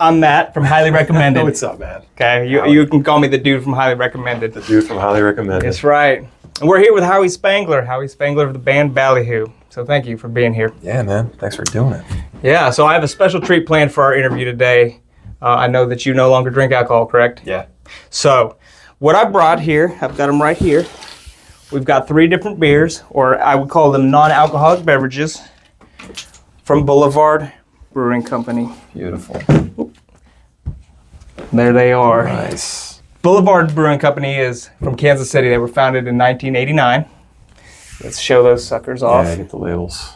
I'm Matt from Highly Recommended. What's up, man? Okay, you can call me the dude from Highly Recommended. The dude from Highly Recommended. That's right. And we're here with Howi Spangler. Howi Spangler of the band Ballyhoo. So thank you for being here. Yeah, man. Thanks for doing it. Yeah, so I have a special treat planned for our interview today. I know that you no longer drink alcohol, correct? Yeah. So what I brought here, I've got them right here. We've got 3 different beers, or I would call them non-alcoholic beverages, from Boulevard Brewing Company. Beautiful. There they are. Nice. Boulevard Brewing Company is from Kansas City. They were founded in 1989. Let's show those suckers off. Yeah, get the labels.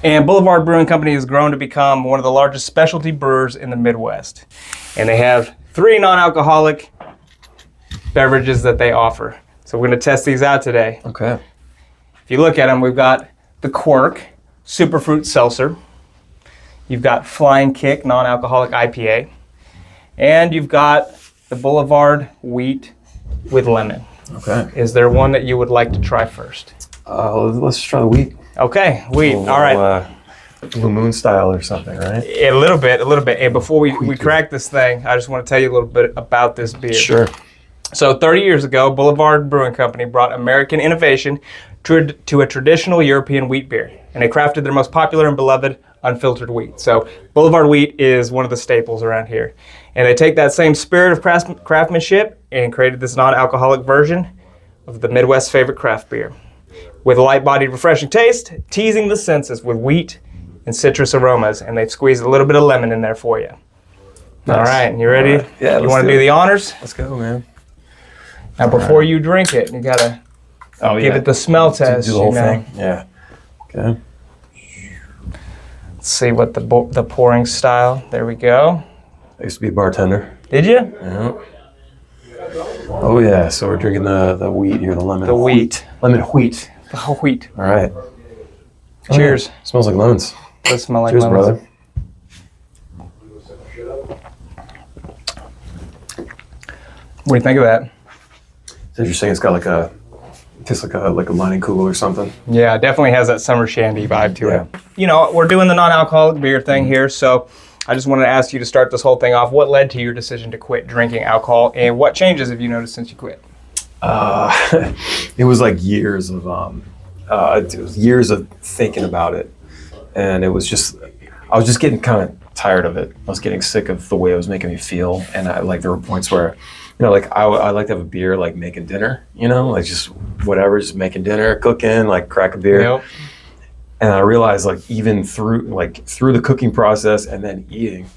And Boulevard Brewing Company has grown to become one of the largest specialty brewers in the Midwest. And they have 3 non-alcoholic beverages that they offer. So we're going to test these out today. Okay. If you look at them, we've got the Quirk Superfruit Seltzer. You've got Flying Kick non-alcoholic IPA. And you've got the Boulevard Wheat with lemon. Okay. Is there one that you would like to try first? Let's try the wheat. Okay, wheat. All right. Blue Moon style or something, right? A little bit. And before we crack this thing, I just want to tell you a little bit about this beer. Sure. So 30 years ago, Boulevard Brewing Company brought American innovation to a traditional European wheat beer, and they crafted their most popular and beloved unfiltered wheat. So Boulevard wheat is one of the staples around here. And they take that same spirit of craftsmanship and created this non-alcoholic version of the Midwest's favorite craft beer. With a light-bodied, refreshing taste, teasing the senses with wheat and citrus aromas, and they've squeezed a little bit of lemon in there for you. Nice. All right, you ready? Right. Yeah, you want to do the honors? Let's go, man. Now, before you drink it, you gotta give it the smell test. Do the whole thing. Yeah. Okay. Let's see what the pouring style. There we go. I used to be a bartender. Did you? Yeah. Oh yeah. So we're drinking the wheat here, the lemon. The wheat. Lemon wheat. The whole wheat. All right. Cheers. Smells like lemons. Does smell like Cheers, lemons. brother. What do you think of that? So you're saying it's got like a, tastes like a lining kugel or something? Yeah, it definitely has that summer shandy vibe to Yeah. it. You know, we're doing the non-alcoholic beer thing here, so I just wanted to ask you to start this whole thing off. What led to your decision to quit drinking alcohol, and what changes have you noticed since you quit? It was like years of thinking about it, and I was just getting kind of tired of it. I was getting sick of the way it was making me feel, and there were points where, like I like to have a beer, like making dinner, like just whatever, just making dinner, cooking, like crack a beer. Yep. And I realized even through the cooking process and then eating,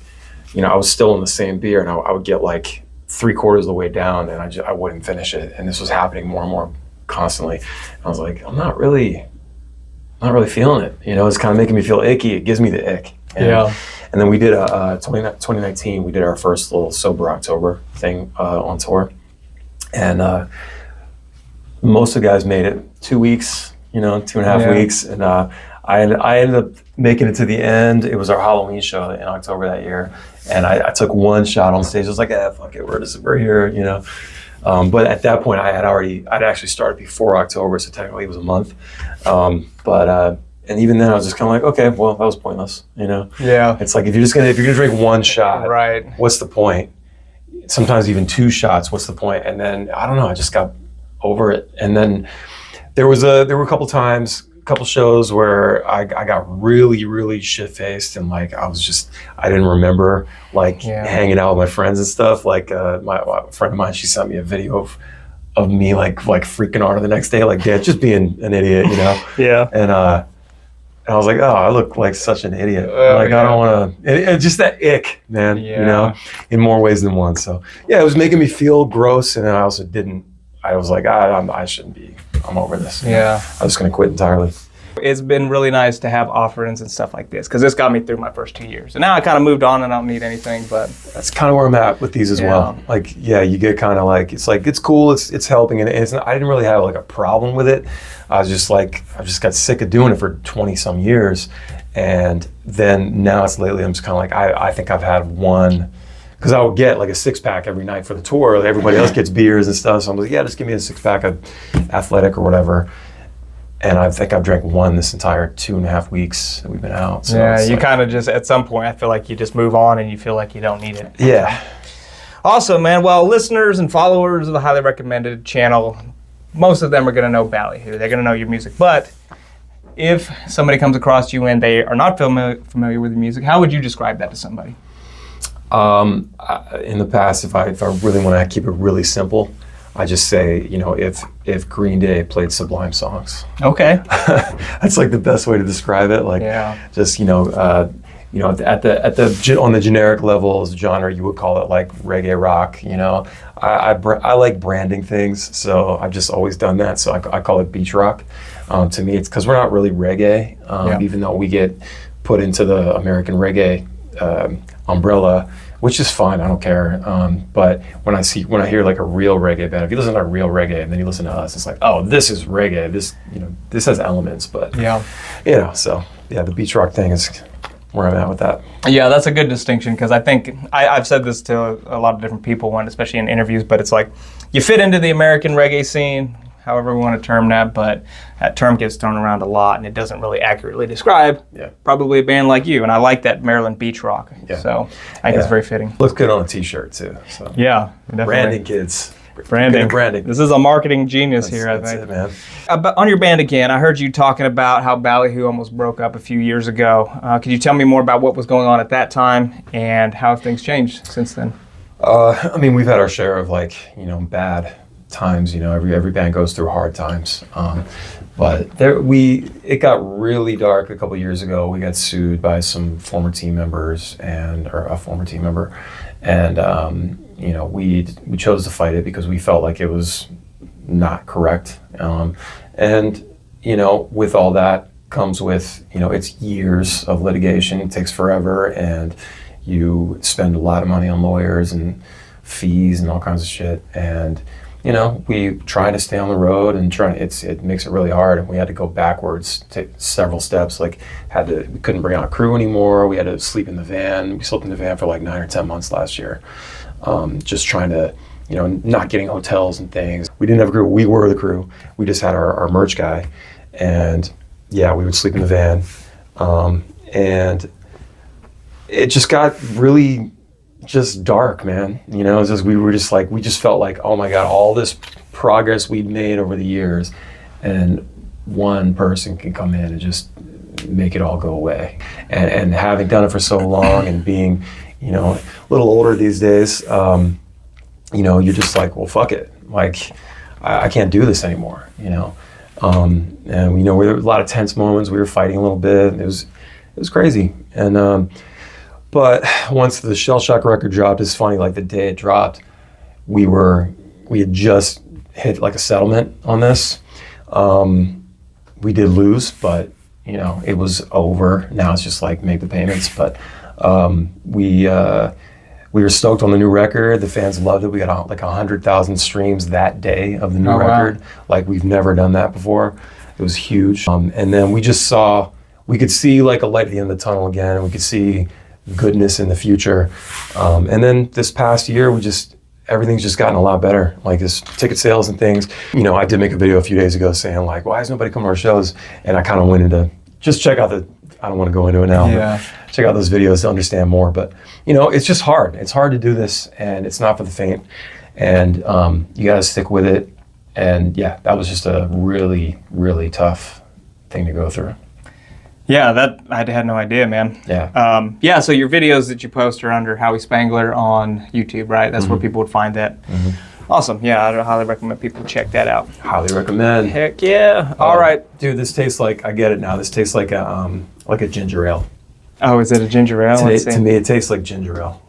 I was still in the same beer, and I would get like 3/4 of the way down, and I wouldn't finish it. And this was happening more and more constantly. And I was like, I'm not really feeling it. It's kind of making me feel icky. It gives me the ick. And then we did 2019, we did our first little Sober October thing on tour. And most of the guys made it 2 weeks, 2.5 weeks. And I ended up making it to the end. It was our Halloween show in October that year. And I took 1 shot on stage. I was like, fuck it, we're here, But at that point, I'd actually started before October, so technically it was a month. And even then, I was just kind of like, okay, well, that was pointless, Yeah. It's like if you're gonna drink 1 shot, Right. What's the point? Sometimes even 2 shots, what's the point? And then I don't know, I just got over it. And then there were a couple shows where I got really, really shit faced, and I didn't remember hanging out with my friends and stuff. Like my friend of mine, she sent me a video of me like freaking on her the next day, like Dad, just being an idiot, Yeah. And I was like, oh, I look like such an idiot. I don't want to. Just that ick, man. Yeah. In more ways than one. So yeah, it was making me feel gross, and I also didn't. I was like, I shouldn't be. I'm over this. Yeah. I was going to quit entirely. It's been really nice to have offerings and stuff like this, because this got me through my first 2 years. And now I kind of moved on and I don't need anything, but that's kind of where I'm at with these as well. You get kind of it's cool, it's helping, and I didn't really have a problem with it. I just got sick of doing it for 20 some years. And then now it's lately, I'm just kind of I think I've had one, because I would get like a 6-pack every night for the tour. Everybody else gets beers and stuff. So I'm like, yeah, just give me a 6-pack of Athletic or whatever. And I think I've drank one this entire 2.5 weeks that we've been out. So yeah, you like, kind of just, at some point, I feel like you just move on and you feel like you don't need it. yeah. Awesome, man. Well, listeners and followers of the Highly Recommended channel, most of them are going to know Ballyhoo. They're going to know your music. But if somebody comes across you and they are not familiar with your music, how would you describe that to somebody? In the past, if I really want to keep it really simple, I just say, you know, if Green Day played Sublime songs. Okay. That's like the best way to describe it. Like, just, at the on the generic levels genre, you would call it like reggae rock. You know, I like branding things, so I've just always done that. So I call it beach rock. To me, it's because we're not really reggae, even though we get put into the American reggae umbrella, which is fine. I don't care. But when I hear like a real reggae band, if you listen to a real reggae and then you listen to us, it's like, oh, this is reggae. This has elements, but so the beach rock thing is where I'm at with that. Yeah, that's a good distinction, because I think I've said this to a lot of different people, especially in interviews, but it's like you fit into the American reggae scene, however we want to term that, but that term gets thrown around a lot and it doesn't really accurately describe probably a band like you. And I like that Maryland beach rock. Yeah. So I think it's very fitting. Looks good on a t-shirt too. So. Yeah, definitely. Branding, kids. Branding. This is a marketing genius here, I think. That's it, man. On your band again, I heard you talking about how Ballyhoo almost broke up a few years ago. Could you tell me more about what was going on at that time and how things changed since then? I mean, we've had our share of bad times. Every band goes through hard times. But it got really dark a couple years ago. We got sued by some former team members or a former team member, and we chose to fight it because we felt like it was not correct. And with all that comes with it's years of litigation. It takes forever, and you spend a lot of money on lawyers and fees and all kinds of shit. And we try to stay on the road and it makes it really hard, and we had to go backwards, take several steps. Like we couldn't bring out a crew anymore. We had to sleep in the van. We slept in the van for like 9 or 10 months last year. Just trying to, not getting hotels and things. We didn't have a crew. We were the crew. We just had our merch guy, and we would sleep in the van. And it just got really just dark, man. It's just, we just felt like, oh my God, all this progress we'd made over the years, and one person can come in and just make it all go away. And having done it for so long and being, a little older these days, you're just like, well, fuck it. Like, I can't do this anymore, And there were a lot of tense moments. We were fighting a little bit. It was crazy. And but once the Shell Shock record dropped, it's funny, like the day it dropped, we had just hit like a settlement on this. We did lose, but it was over. Now it's just like make the payments. But we were stoked on the new record. The fans loved it. We got like 100,000 streams that day of the new record. Wow. Like we've never done that before. It was huge. And then we could see like a light at the end of the tunnel again. We could see goodness in the future. And then this past year, everything's just gotten a lot better. Like this ticket sales and things. I did make a video a few days ago saying like, why is nobody coming to our shows? And I kind of went into, just check out I don't want to go into it now, but check out those videos to understand more. But, it's just hard. It's hard to do this, and it's not for the faint. And you got to stick with it. And that was just a really, really tough thing to go through. Yeah, that I had no idea, man. Yeah. So your videos that you post are under Howi Spangler on YouTube, right? That's where people would find that. Mm-hmm. Awesome. Yeah, I highly recommend people check that out. Highly recommend. Heck yeah. All right. Dude, this tastes like, I get it now. This tastes like a ginger ale. Oh, is it a ginger ale? To me, it tastes like ginger ale.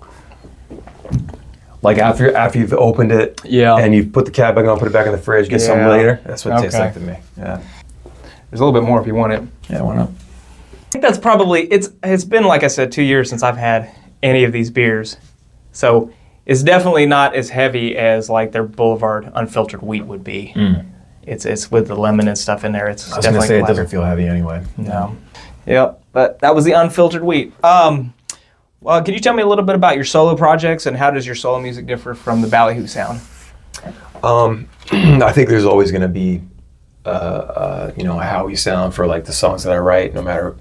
Like after you've opened it, and you put the cap back on, put it back in the fridge, get some later. That's what it tastes like to me. Yeah. There's a little bit more if you want it. Yeah, why not? I think that's probably, it's been, like I said, 2 years since I've had any of these beers. So it's definitely not as heavy as like their Boulevard unfiltered wheat would be. It's with the lemon and stuff in there. I was going to say, it doesn't feel heavy anyway. No. Yep, but that was the unfiltered wheat. Well, can you tell me a little bit about your solo projects, and how does your solo music differ from the Ballyhoo sound? I think there's always going to be you know, a Howi sound for like the songs that I write, no matter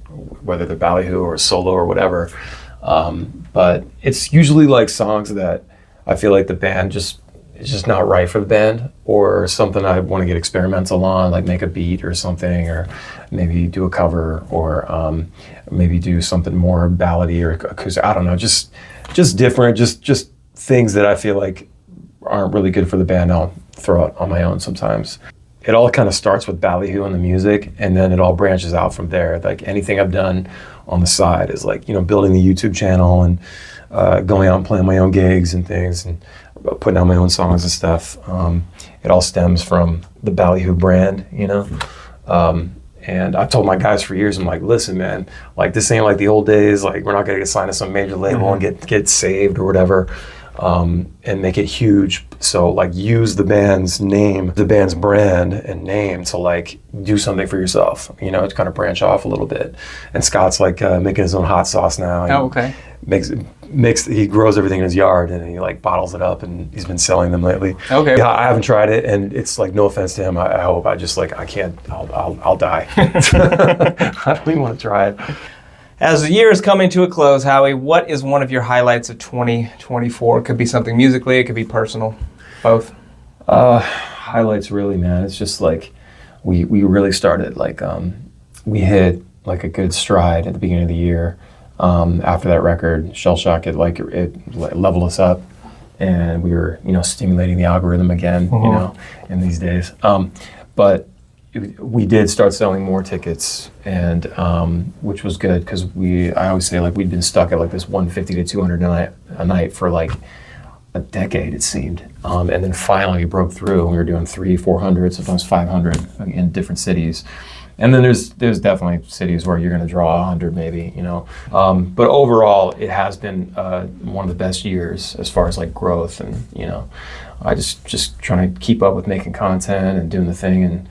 whether they're Ballyhoo or solo or whatever. But it's usually like songs that I feel like the band it's just not right for the band, or something I want to get experimental on, like make a beat or something, or maybe do a cover, or maybe do something more ballady or acoustic. I don't know, just different, just things that I feel like aren't really good for the band. I'll throw out on my own sometimes. It all kind of starts with Ballyhoo and the music, and then it all branches out from there. Like anything I've done on the side is like, you know, building the YouTube channel and going out and playing my own gigs and things, and putting out my own songs and stuff. It all stems from the Ballyhoo brand, you know. And I've told my guys for years, I'm like, listen, man, like this ain't like the old days. Like we're not gonna get signed to some major label and get saved or whatever, and make it huge. So like use the band's name, the band's brand and name to like do something for yourself, you know, to kind of branch off a little bit. And Scott's like making his own hot sauce now. Oh, okay. He grows everything in his yard and he like bottles it up, and he's been selling them lately. Okay. Yeah, I haven't tried it, and it's like, no offense to him, I hope, I just like, I can't, I'll die. I don't even want to try it. As the year is coming to a close, Howie, what is one of your highlights of 2024? It could be something musically, it could be personal, both. Highlights, really, man. It's just like we really started like we hit like a good stride at the beginning of the year. After that record, Shell Shock, it leveled us up, and we were, you know, stimulating the algorithm again, you know, in these days. But we did start selling more tickets, and which was good, because I always say, like, we'd been stuck at like this 150 to 200 a night for like a decade, it seemed. And then finally we broke through, and we were doing 300, 400, sometimes 500 in different cities. And then there's definitely cities where you're going to draw 100 maybe, you know. But overall, it has been one of the best years as far as like growth, and, you know, I just trying to keep up with making content and doing the thing. And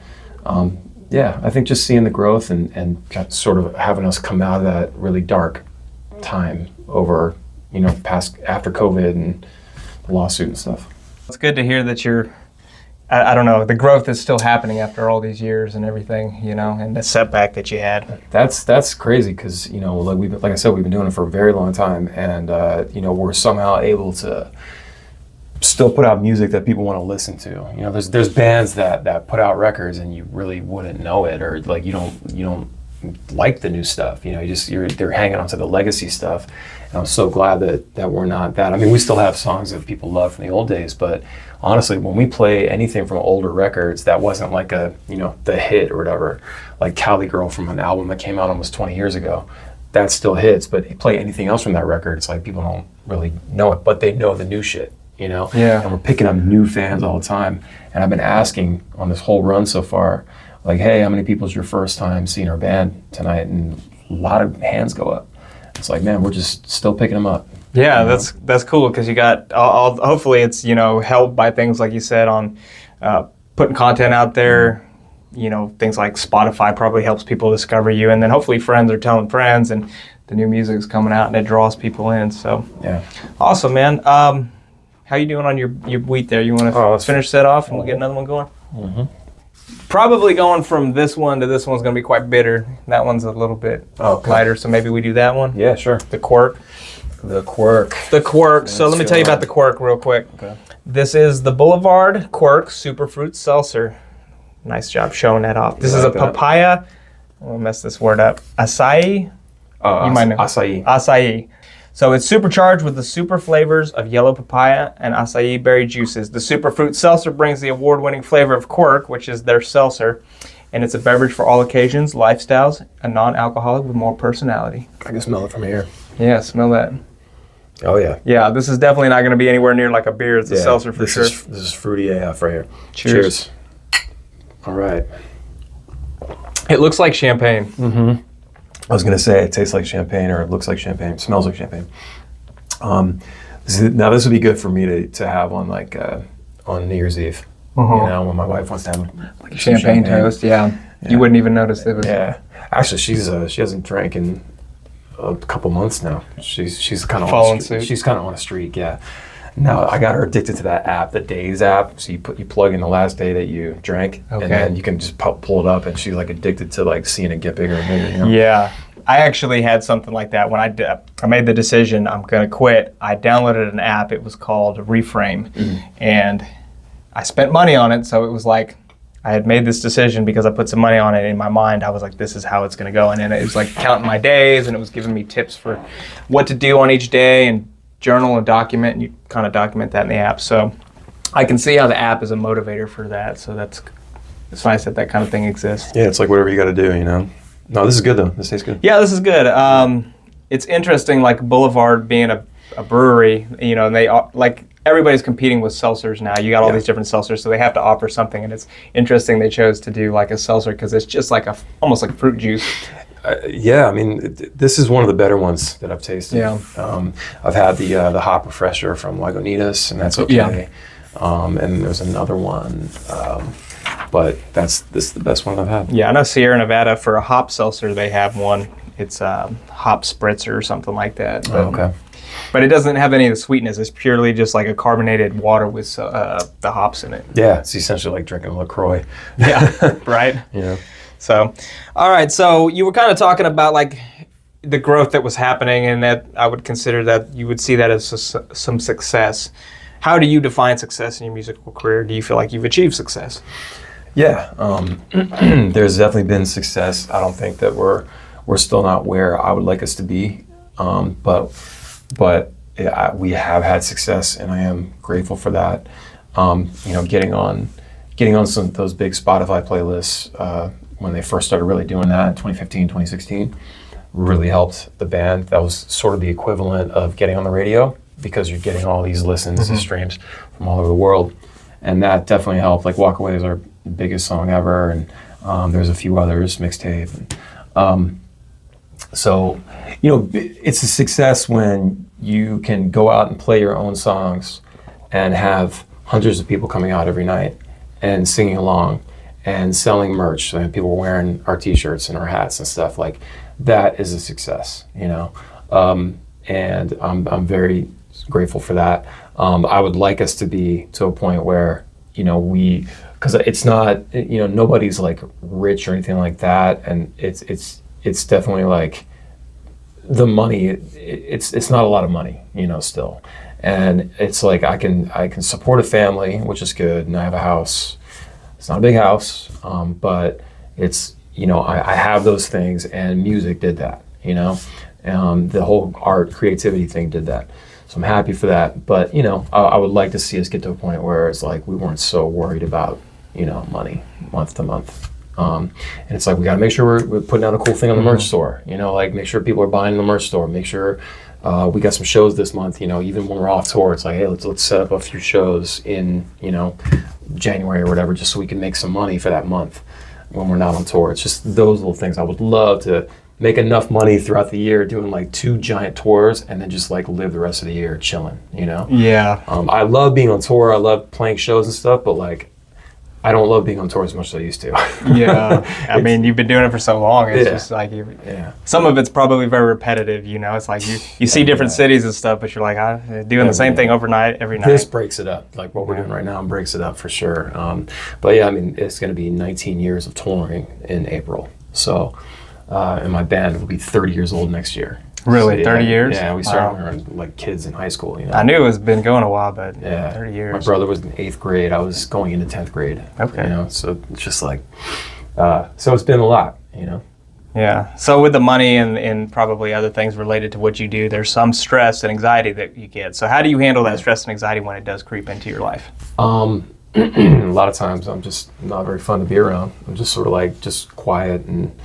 yeah, I think just seeing the growth and sort of having us come out of that really dark time over, you know, after COVID and the lawsuit and stuff. It's good to hear that I don't know, the growth is still happening after all these years and everything, you know, and the setback that you had. That's crazy, because, you know, like I said, we've been doing it for a very long time, and you know, we're somehow able to still put out music that people want to listen to. You know, there's bands that put out records and you really wouldn't know it, or like you don't like the new stuff. You know, they're hanging on to the legacy stuff. And I'm so glad that we're not that. I mean, we still have songs that people love from the old days, but honestly, when we play anything from older records that wasn't like a, you know, the hit or whatever, like Cali Girl from an album that came out almost 20 years ago, that still hits. But you play anything else from that record, it's like people don't really know it, but they know the new shit, you know? Yeah. And we're picking up new fans all the time. And I've been asking on this whole run so far, like, hey, how many people is your first time seeing our band tonight? And a lot of hands go up. It's like, man, we're just still picking them up. Yeah, that's cool, because you got hopefully it's, you know, helped by things like you said on putting content out there. You know, things like Spotify probably helps people discover you, and then hopefully friends are telling friends, and the new music's coming out and it draws people in. So yeah, awesome, man. How you doing on your wheat there? You want to finish that off and we'll get another one going? Mm-hmm. Probably going from this one to this one's going to be quite bitter. That one's a little bit lighter, so maybe we do that one. Yeah, sure. The quirk. The quirk. So let me tell you about the quirk real quick. Okay. This is the Boulevard Quirk Superfruit Seltzer. Nice job showing that off. This is a papaya. I'm going to mess this word up. Acai. You might know. Acai. So it's supercharged with the super flavors of yellow papaya and acai berry juices. The Superfruit Seltzer brings the award-winning flavor of quirk, which is their seltzer, and it's a beverage for all occasions, lifestyles, a non-alcoholic with more personality. I can smell it from here. Yeah, smell that. Oh yeah. Yeah, this is definitely not going to be anywhere near like a beer. It's a seltzer for sure. This is fruity AF right here. Cheers. All right. It looks like champagne. Mm-hmm. I was gonna say it tastes like champagne, or it looks like champagne, it smells like champagne. This would be good for me to have on like on New Year's Eve. You know, when my wife wants to have like a champagne toast. Yeah. You wouldn't even notice it. Yeah. Actually, she hasn't drank in a couple months now. She's kind of following suit. She's kind of on a streak. Yeah. Now I got her addicted to that app, the Days app. So you plug in the last day that you drank, and then you can just pull it up, and she's like addicted to like seeing it get bigger and bigger. You know? Yeah, I actually had something like that when I made the decision I'm gonna quit. I downloaded an app. It was called Reframe, and I spent money on it. So it was like I had made this decision because I put some money on it. In my mind, I was like, this is how it's gonna go, and then it was like counting my days, and it was giving me tips for what to do on each day and journal and document, and you kind of document that in the app. So I can see how the app is a motivator for that. So it's nice that that kind of thing exists. Yeah, it's like whatever you got to do, you know. No, this is good though. This tastes good. Yeah, this is good. It's interesting, like Boulevard being a brewery, you know, and they like everybody's competing with seltzers now. You got all these different seltzers, so they have to offer something. And it's interesting they chose to do like a seltzer because it's just like almost like fruit juice. Yeah, I mean, this is one of the better ones that I've tasted. Yeah. I've had the hop refresher from Lagunitas, and that's okay. Yeah. And there's another one, but this is the best one I've had. Yeah, I know Sierra Nevada for a hop seltzer they have one. It's hop spritzer or something like that. But, Okay. But it doesn't have any of the sweetness. It's purely just like a carbonated water with the hops in it. Yeah, it's essentially like drinking LaCroix. Yeah, right. Yeah. So, all right. So you were kind of talking about like the growth that was happening, and that I would consider that you would see that as some success. How do you define success in your musical career? Do you feel like you've achieved success? Yeah, there's definitely been success. I don't think that we're still not where I would like us to be, but yeah, we have had success, and I am grateful for that. You know, getting on some of those big Spotify playlists when they first started really doing that in 2015, 2016, really helped the band. That was sort of the equivalent of getting on the radio, because you're getting all these listens and streams from all over the world. And that definitely helped. Like Walk Away is our biggest song ever, and there's a few others, Mixtape. So, you know, it's a success when you can go out and play your own songs and have hundreds of people coming out every night and singing along and selling merch. So people wearing our t-shirts and our hats and stuff. Like, that is a success, you know? And I'm very grateful for that. I would like us to be to a point where, you know, because it's not, you know, nobody's like rich or anything like that, and it's definitely like the money. It's not a lot of money, you know, still, and it's like I can support a family, which is good, and I have a house. It's not a big house, but it's, you know, I have those things, and music did that, you know, the whole art creativity thing did that. So I'm happy for that. But, you know, I would like to see us get to a point where it's like we weren't so worried about, you know, money month to month. And it's like we got to make sure we're putting out a cool thing on the merch store, you know, like make sure people are buying in the merch store, make sure we got some shows this month, you know, even when we're off tour, it's like, hey, let's set up a few shows in, you know, January or whatever, just so we can make some money for that month when we're not on tour. It's just those little things. I would love to make enough money throughout the year doing like 2 giant tours and then just like live the rest of the year chilling, you know? Yeah. I love being on tour. I love playing shows and stuff, but like, I don't love being on tour as much as I used to. Yeah. I mean, you've been doing it for so long. It's Yeah. just like, some of it's probably very repetitive, you know? It's like you see different cities and stuff, but you're like, doing the same thing overnight, every night. This breaks it up. Like what we're doing right now breaks it up for sure. But yeah, I mean, it's going to be 19 years of touring in April. So, and my band will be 30 years old next year. Really, So, 30 years? Yeah, we started when we were like kids in high school. You know? I knew it's been going a while, but Yeah, 30 years. My brother was in 8th grade. I was going into 10th grade. Okay. You know, so it's just like, so it's been a lot, you know. Yeah. So with the money and probably other things related to what you do, there's some stress and anxiety that you get. So how do you handle that stress and anxiety when it does creep into your life? A lot of times I'm just not very fun to be around. I'm just sort of like just quiet and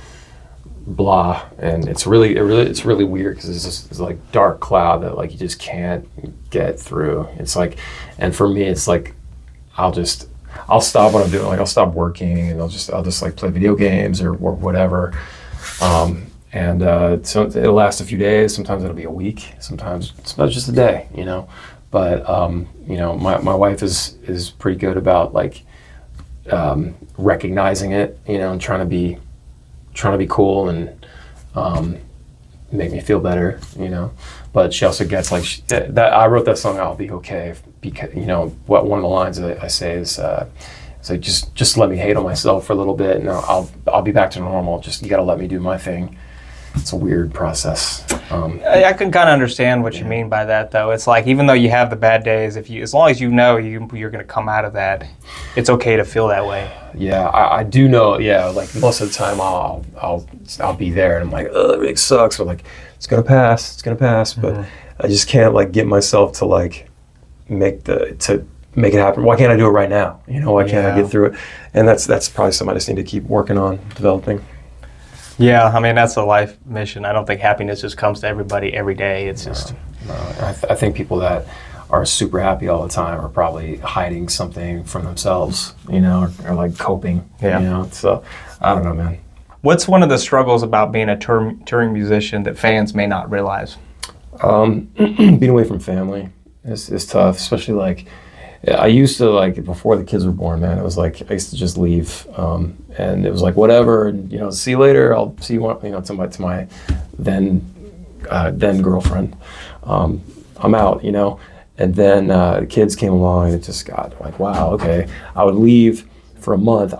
blah, and it's really weird because it's like dark cloud that like you just can't get through. It's like, and for me it's like I'll stop what I'm doing, like I'll stop working and I'll just like play video games or whatever, and so it'll last a few days, sometimes it'll be a week, sometimes just a day, you know. But you know, my wife is pretty good about like recognizing it, you know, and trying to be cool and make me feel better, you know. but she also gets like that. I wrote that song, "I'll Be Okay," because what one of the lines that I say is. So just let me hate on myself for a little bit, and I'll be back to normal. Just you got to let me do my thing. It's a weird process. I can kind of understand what you mean by that, though. It's like even though you have the bad days, as long as you know you're going to come out of that, it's okay to feel that way. Yeah, I do know. Yeah, like most of the time I'll be there, and I'm like, oh, everything sucks. But like, it's gonna pass. It's gonna pass. But I just can't like get myself to like make it happen. Why can't I do it right now? Why can't I get through it? And that's probably something I just need to keep working on developing. Yeah, I mean, that's a life mission. I don't think happiness just comes to everybody every day. It's just... No. I think people that are super happy all the time are probably hiding something from themselves, or like coping, So, I don't know, man. What's one of the struggles about being a touring musician that fans may not realize? Being away from family is tough, especially like... I used to, like, before the kids were born, man, it was like, I used to just leave, and it was like, whatever, and, see you later, I'll see you, to my then girlfriend, I'm out, and then the kids came along, and it just got like, wow, okay, I would leave for a month.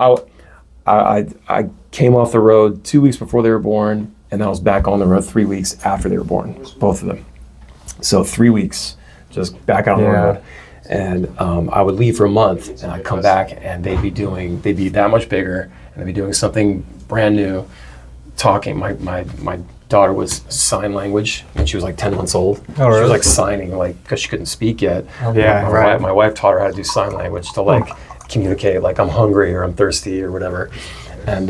I came off the road 2 weeks before they were born, and then I was back on the road 3 weeks after they were born, both of them. So 3 weeks, just back out on the road. And I would leave for a month, and I'd come back, and they'd be that much bigger, and they'd be doing something brand new, talking. My daughter was sign language when she was like 10 months old. Oh, really? She was like signing, like, because she couldn't speak yet. Oh, yeah, right. My wife taught her how to do sign language to like communicate, like I'm hungry or I'm thirsty or whatever. And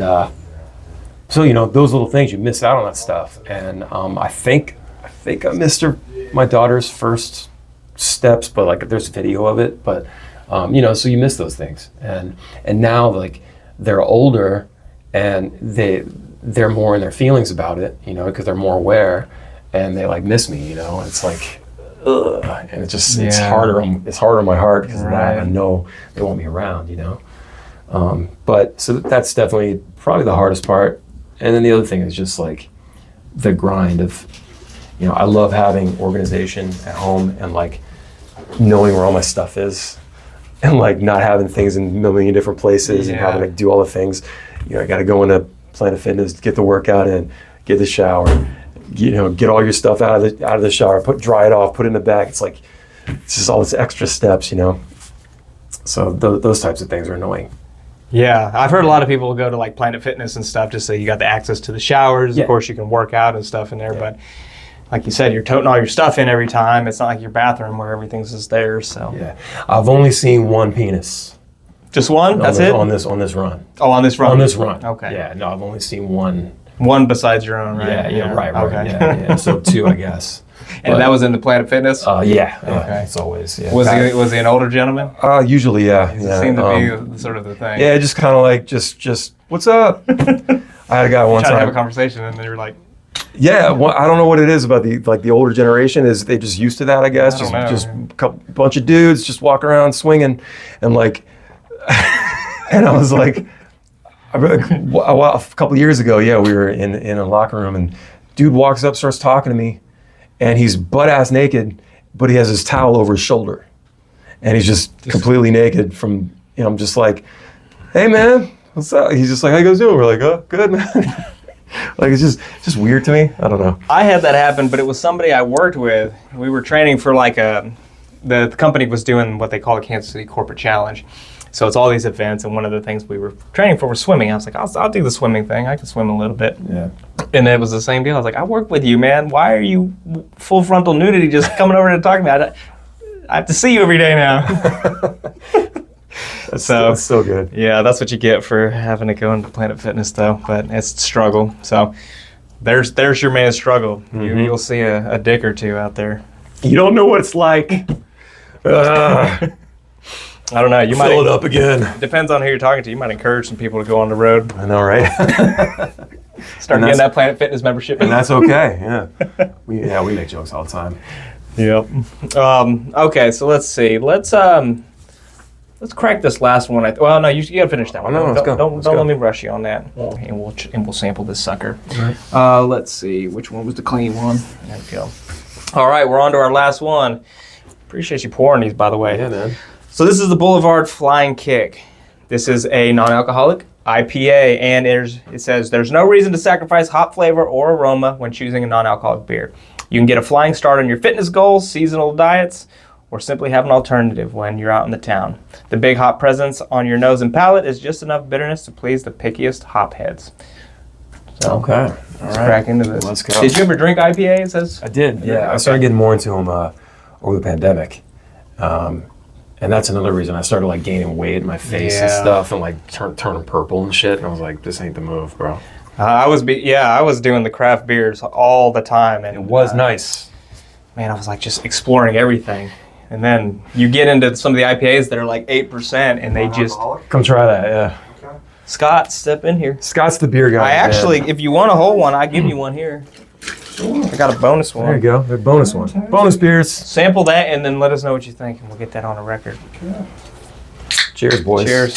so those little things, you miss out on that stuff. And I think I missed my daughter's first steps, but like there's video of it, but so you miss those things, and now like they're older and they're more in their feelings about it, because they're more aware, and they like miss me, and it's like ugh, and it's harder on my heart because of that. I know they won't be around, but so that's definitely probably the hardest part. And then the other thing is just like the grind of I love having organization at home and like knowing where all my stuff is, and like not having things in a million different places and having to do all the things. I got to go into Planet Fitness, get the workout in, get the shower, get all your stuff out of the shower, dry it off, put it in the bag. It's like it's just all this extra steps, So those types of things are annoying. Yeah, I've heard a lot of people go to like Planet Fitness and stuff just so you got the access to the showers. Of course, you can work out and stuff in there, but like you said, you're toting all your stuff in every time. It's not like your bathroom where everything's just there. So yeah, I've only seen one penis. Just one? That's it? On this run. Oh, on this run. On this run. Okay. Yeah, no, I've only seen one. One besides your own, right? Yeah, right. Okay. Yeah. So two, I guess. And that was in the Planet Fitness? Yeah. Okay. It's always. Yeah. Was he an older gentleman? Usually, yeah. It seemed to be sort of the thing. Yeah, just kind of like just what's up? I had a guy one time. Trying to have a conversation, and they were like. Yeah, I don't know what it is about the older generation. Is they just used to that? I guess just a bunch of dudes just walking around swinging, and like, and I was like, a couple of years ago, we were in a locker room, and dude walks up, starts talking to me, and he's butt ass naked, but he has his towel over his shoulder, and he's just completely naked. From I'm just like, hey man, what's up? He's just like, how you guys doing? We're like, oh, good man. Like it's just weird to me. I don't know. I had that happen, but it was somebody I worked with. We were training for like the company was doing what they call a Kansas City Corporate Challenge. So it's all these events, and one of the things we were training for was swimming. I was like, I'll do the swimming thing. I can swim a little bit. Yeah. And it was the same deal. I was like, I work with you, man. Why are you full frontal nudity just coming over to talk to me? I have to see you every day now. That's so good. Yeah, that's what you get for having to go into Planet Fitness, though. But it's a struggle. So there's your man's struggle. Mm-hmm. You'll see a dick or two out there. You don't know what it's like. I don't know. You might fill it up again. It depends on who you're talking to. You might encourage some people to go on the road. I know, right? Start getting that Planet Fitness membership. And that's okay. Yeah. We make jokes all the time. Yep. Okay, so let's see. Let's crack this last one. Well, no, you got to finish that one. No, let's go. Don't let me rush you on that. And we'll sample this sucker. Right. Let's see. Which one was the clean one? There we go. All right, we're on to our last one. Appreciate you pouring these, by the way. Yeah, man. So this is the Boulevard Flying Kick. This is a non-alcoholic IPA, and it says, there's no reason to sacrifice hop flavor or aroma when choosing a non-alcoholic beer. You can get a flying start on your fitness goals, seasonal diets, or simply have an alternative when you're out in the town. The big hop presence on your nose and palate is just enough bitterness to please the pickiest hop heads. So, Okay. All let's right. crack into this. Let's go. Did you ever drink IPA, it says? I did. Yeah, I started getting more into them over the pandemic. And that's another reason I started like gaining weight in my face and stuff, and like turning purple and shit. And I was like, this ain't the move, bro. I was doing the craft beers all the time, and It was nice. Man, I was like just exploring everything. And then you get into some of the IPAs that are like 8%, and they just... Come try that, yeah. Okay. Scott, step in here. Scott's the beer guy. I actually, if you want a whole one, I'll give you one here. I got a bonus one. There you go. The bonus one. Bonus beers. Sample that, and then let us know what you think, and we'll get that on a record. Okay. Cheers, boys. Cheers.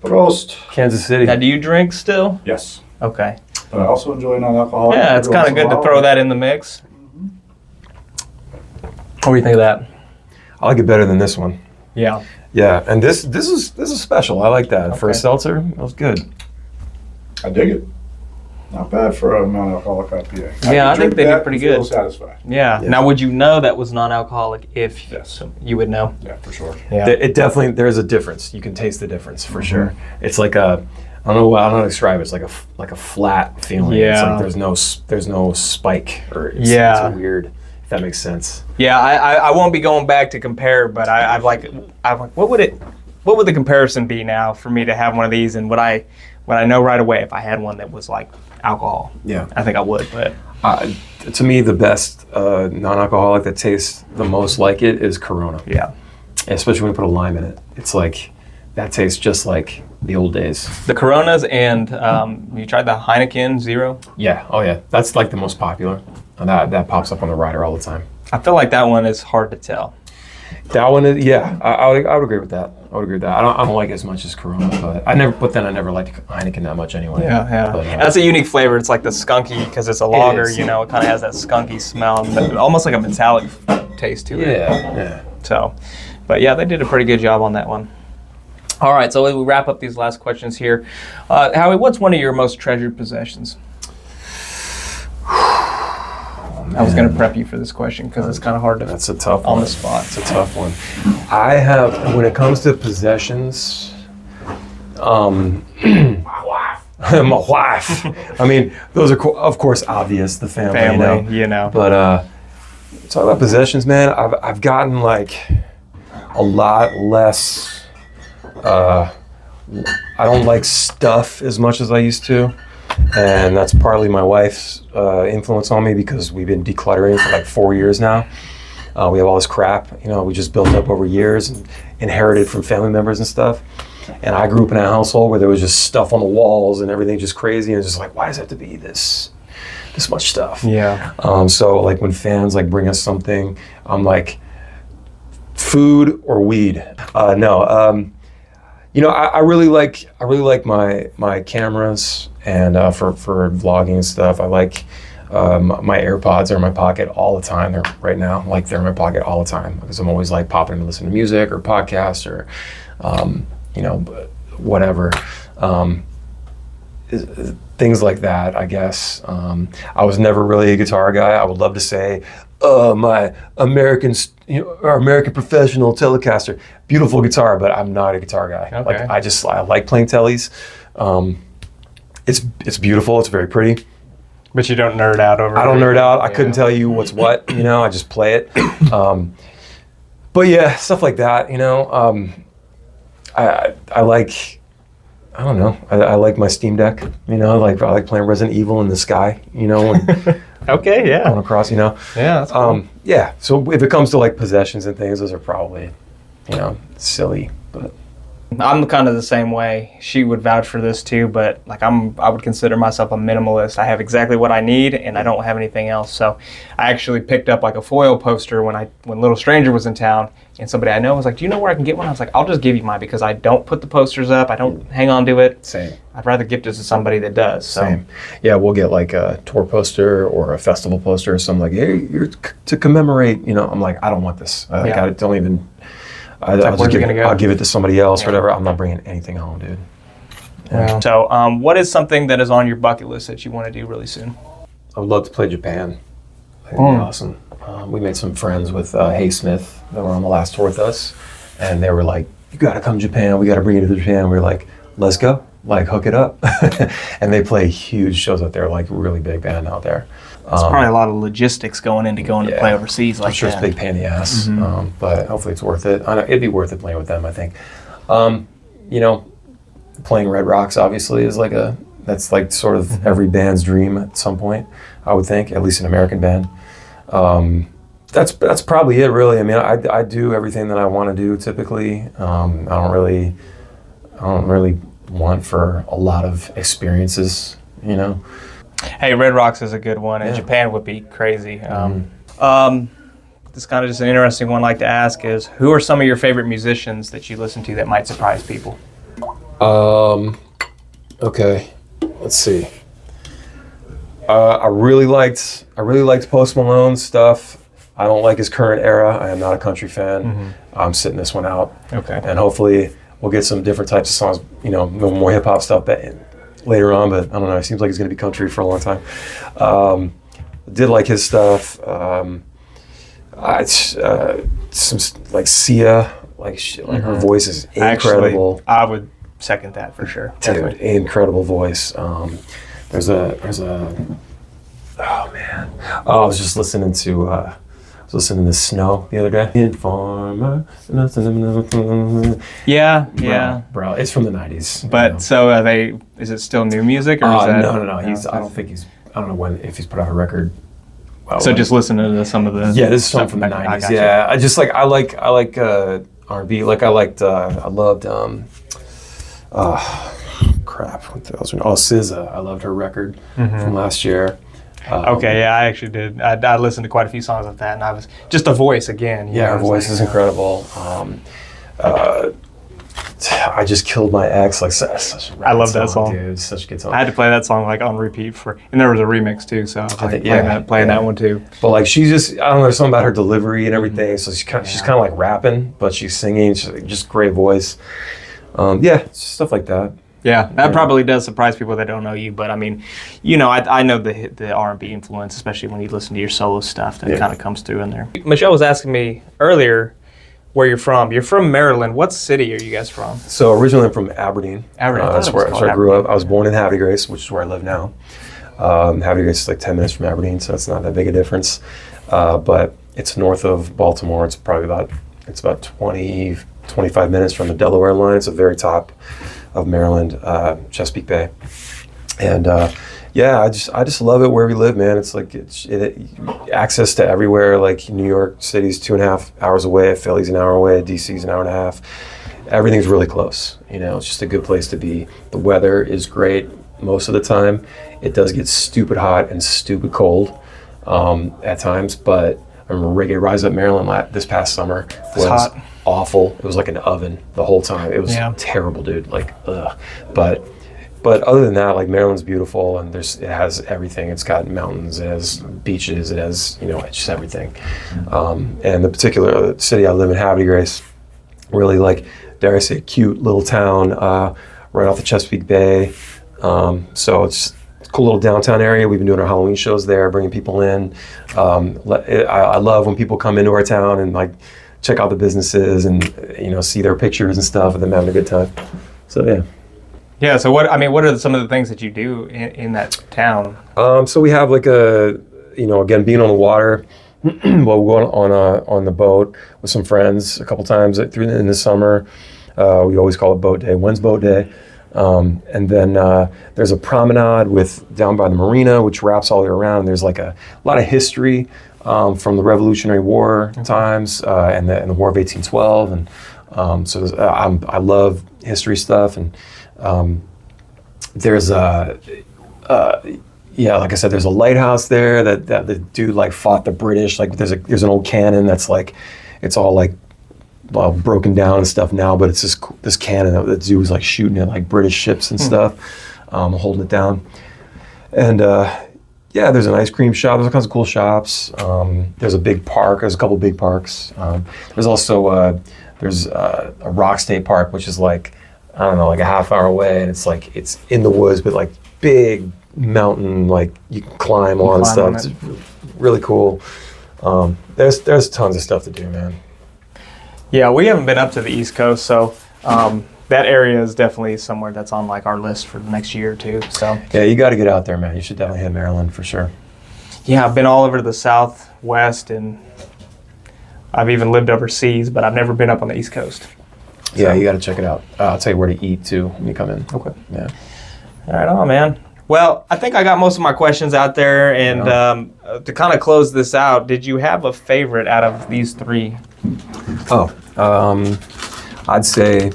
Prost. Kansas City. Now, do you drink still? Yes. Okay. But I also enjoy non-alcoholic. Yeah, it's kind of good to throw that in the mix. What do you think of that? I like it better than this one. Yeah. Yeah, and this is special. I like that. For a Okay. seltzer, that was good. I dig it. Not bad for a non-alcoholic IPA. Yeah, I could think drink they did that pretty and feel good. satisfied. Yeah. Yeah. Now, would you know that was non-alcoholic if Yes. you would know? Yeah, for sure. Yeah. It definitely, there's a difference. You can taste the difference for sure. It's like I don't know how to describe it. It's like a flat feeling. It's Yeah. like there's no spike, or it's Yeah. weird. If that makes sense. Yeah, I won't be going back to compare, but I'm like, what would the comparison be now for me to have one of these, and would I know right away if I had one that was like alcohol? Yeah. I think I would, but To me, the best non-alcoholic that tastes the most like it is Corona. yeah. Especially when you put a lime in it. It's like, that tastes just like the old days. The Coronas and you tried the Heineken Zero? Yeah, oh yeah. That's like the most popular. And that pops up on the rider all the time. I feel like that one is hard to tell. That one is, yeah, I would agree with that. I would agree with that. I don't like it as much as Corona, but I never liked Heineken that much anyway. Yeah. But, That's a unique flavor. It's like the skunky, because it's a lager, is. you know, it kind of has that skunky smell, but almost like a metallic taste to it. yeah. So, but yeah, they did a pretty good job on that one. All right, so as we wrap up these last questions here, Howie, what's one of your most treasured possessions? I was going to prep you for this question because it's kind of hard to That's a tough one. on the spot. It's a tough one. I have, when it comes to possessions, my wife. I mean, those are, of course, obvious, the family, you know. But talk about possessions, man. I've gotten like a lot less. I don't like stuff as much as I used to, and that's partly my wife's influence on me because we've been decluttering for like 4 years now. We have all this crap, you know, we just built up over years and inherited from family members and stuff. And I grew up in a household where there was just stuff on the walls and everything just crazy, and it's just like, why does it have to be this much stuff? Yeah. So like when fans like bring us something, I'm like, food or weed? No. You know, I really like my cameras, and for vlogging and stuff. I like my AirPods are in my pocket all the time. They're right now, like they're in my pocket all the time because I'm always like popping in to listen to music or podcasts or you know, whatever. Things like that, I guess. I was never really a guitar guy. I would love to say, my American professional Telecaster, beautiful guitar, but I'm not a guitar guy. Okay. Like I like playing tellies. It's beautiful. It's very pretty. But you don't nerd out over it. I don't nerd out. I couldn't tell you what's what. You know, I just play it. But yeah, stuff like that. You know, I like. I don't know. I like my Steam Deck. You know, like I like playing Resident Evil in the sky. You know, when Okay, yeah. going across. You know. Yeah, that's cool. Yeah. So if it comes to like possessions and things, those are probably, you know, silly. But I'm kind of the same way. She would vouch for this too, but like I would consider myself a minimalist. I have exactly what I need, and I don't have anything else. So I actually picked up like a foil poster when Little Stranger was in town, and somebody I know was like, "Do you know where I can get one?" I was like, "I'll just give you mine because I don't put the posters up. I don't hang on to it. Same. I'd rather gift it to somebody that does." So. Same. Yeah, we'll get like a tour poster or a festival poster or something like, "Hey, you're to commemorate." You know, I'm like, I don't want this. I don't even. I'll give it to somebody else, or whatever. I'm not bringing anything home, dude. Yeah. So, what is something that is on your bucket list that you want to do really soon? I would love to play Japan. That'd be awesome. We made some friends with Hay Smith that were on the last tour with us, and they were like, "You got to come to Japan. We got to bring you to Japan." We were like, "Let's go. Like, hook it up." And they play huge shows out there, like really big band out there. It's probably a lot of logistics going to play overseas like that. I'm sure it's a big pain in the ass, but hopefully it's worth it. I know it'd be worth it playing with them, I think. You know, playing Red Rocks obviously is that's like sort of every band's dream at some point, I would think, at least an American band. That's probably it, really. I mean, I do everything that I want to do typically. I don't really want for a lot of experiences, you know. Hey, Red Rocks is a good one, and Japan would be crazy. This kind of just an interesting one I'd like to ask is, who are some of your favorite musicians that you listen to that might surprise people? Okay, let's see. I really liked Post Malone's stuff. I don't like his current era. I am not a country fan. I'm sitting this one out. Okay. And hopefully we'll get some different types of songs, you know, more hip hop stuff later on, but I don't know. It seems like it's going to be country for a long time. Did like his stuff. Some like Sia, like her voice is incredible. Actually, I would second that for sure. Dude, Definitely. incredible voice. There's a oh man. Oh, I was just listening to Snow the other day. Informer. Yeah. Bro, it's from the 90s. But you know. so is it still new music or is that? No. I don't know if he's put out a record. So just listening to some of the this is something from the 90s. Yeah, I just I like R&B. Like I loved crap. What the hell's her name? Oh, SZA. I loved her record from last year. Okay, yeah, I actually did. I listened to quite a few songs of that, and I was just the voice again. Her voice is incredible. I Just Killed My Ex, like such a I love that song, dude. Such a good song. I had to play that song like on repeat and there was a remix too, so I was like playing that one too. But like she's just, I don't know, there's something about her delivery and everything. So she's kind of like rapping, but she's singing. She's just great voice. Stuff like that. Yeah, that probably does surprise people that don't know you, but I mean, you know, I know the R&B influence, especially when you listen to your solo stuff, that kind of comes through in there. Michelle was asking me earlier where you're from. You're from Maryland. What city are you guys from? So originally I'm from Aberdeen. That's where I grew up. I was born in Havre de Grace, which is where I live now. Havre de Grace is like 10 minutes from Aberdeen, so it's not that big a difference. But it's north of Baltimore. It's about 20, 25 minutes from the Delaware line. It's the very top of Maryland, Chesapeake Bay. And I just love it where we live, man. It's like access to everywhere. Like New York City's 2.5 hours away, Philly's an hour away, DC's an hour and a half. Everything's really close. You know, it's just a good place to be. The weather is great most of the time. It does get stupid hot and stupid cold at times, but I remember Reggae Rise Up Maryland this past summer was hot. Awful. It was like an oven the whole time. It was terrible, dude. Like, ugh. But other than that, like Maryland's beautiful, and it has everything. It's got mountains, it has beaches, it has it's just everything. And the particular city I live in, Havre de Grace, really dare I say, cute little town right off the Chesapeake Bay. So it's a cool little downtown area. We've been doing our Halloween shows there, bringing people in. I love when people come into our town and check out the businesses and see their pictures and stuff and them having a good time. So yeah. Yeah. So what are some of the things that you do in that town? So we have again, being on the water. We'll go on the boat with some friends a couple times in the summer. We always call it boat day. When's boat day? And then there's a promenade down by the marina, which wraps all the way around. There's a lot of history from the Revolutionary War times and the War of 1812. And I love history stuff, and there's yeah, like I said, there's a lighthouse there that the dude like fought the British. Like there's an old cannon that's like, it's all like broken down and stuff now, but it's this cannon that the dude was like shooting at like British ships and stuff, holding it down. And yeah, there's an ice cream shop. There's all kinds of cool shops. There's a big park. There's a couple big parks. There's also there's a rock state park, which is like, I don't know, like a half hour away, and it's like it's in the woods, but like big mountain, like you can climb on and stuff. It's really cool. There's tons of stuff to do, man. Yeah, we haven't been up to the East Coast, so that area is definitely somewhere that's on like our list for the next year or two. So yeah, you got to get out there, man. You should definitely hit Maryland for sure. Yeah, I've been all over to the Southwest, and I've even lived overseas, but I've never been up on the East Coast. Yeah, you got to check it out. I'll tell you where to eat too when you come in. Okay. Yeah. All right, on, man. Well, I think I got most of my questions out there, and to kind of close this out, did you have a favorite out of these three? Oh, I'd say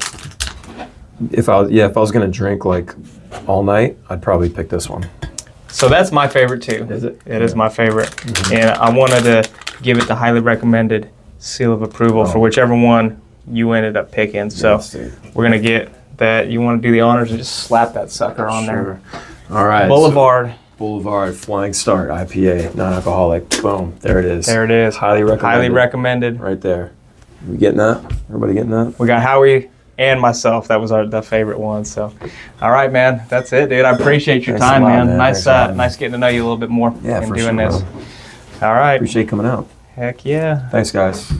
if I was gonna drink like all night, I'd probably pick this one. So that's my favorite too. Is it? It is my favorite, and I wanted to give it the highly recommended seal of approval for whichever one you ended up picking. So we're gonna get that. You want to do the honors and just slap that sucker on there. All right. Boulevard Flying Start IPA, non-alcoholic. Boom. There it is. There it is. Highly recommended. Highly recommended. Right there. We getting that? Everybody getting that? We got Howie and myself. That was the favorite one. So, all right, man. That's it, dude. I appreciate your time, man. Nice getting to know you a little bit more. Yeah, and for doing sure, this. bro. All right. Appreciate you coming out. Heck yeah. Thanks, guys.